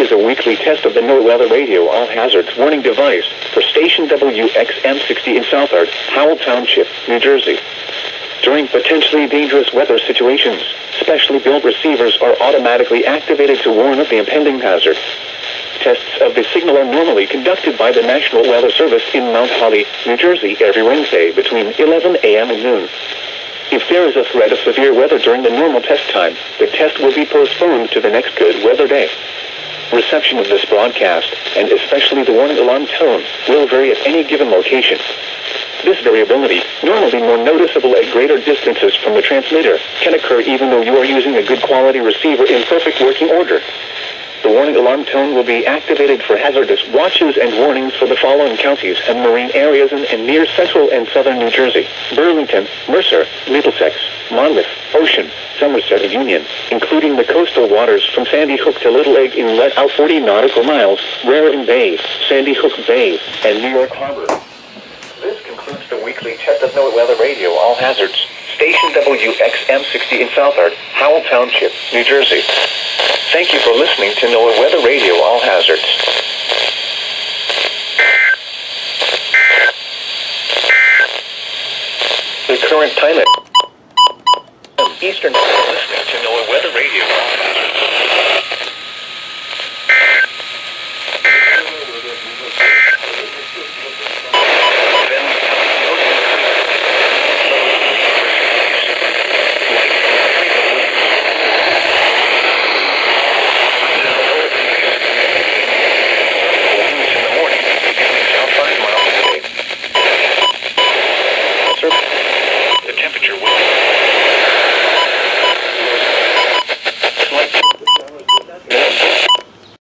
is a weekly test of the NOAA Weather Radio All Hazards Warning device for station WXM60 in Southard, Howell Township, New Jersey. During potentially dangerous weather situations, specially built receivers are automatically activated to warn of the impending hazard. Tests of the signal are normally conducted by the National Weather Service in Mount Holly, New Jersey every Wednesday between 11 a.m. and noon. If there is a threat of severe weather during the normal test time, the test will be postponed to the next good weather day. Reception of this broadcast, and especially the warning alarm tone, will vary at any given location. This variability, normally more noticeable at greater distances from the transmitter, can occur even though you are using a good quality receiver in perfect working order. The warning alarm tone will be activated for hazardous watches and warnings for the following counties and marine areas in and near central and southern New Jersey: Burlington, Mercer, Middlesex, Monmouth, Ocean, Somerset, and Union, including the coastal waters from Sandy Hook to Little Egg Inlet out 40 nautical miles, Raritan Bay, Sandy Hook Bay, and New York Harbor. This concludes the weekly test of NOAA Weather Radio All Hazards, station WXM60 in Southard, Howell Township, New Jersey. Thank you for listening to NOAA Weather Radio All Hazards. The current time at Eastern. Listening to NOAA Weather Radio All Hazards. The temperature will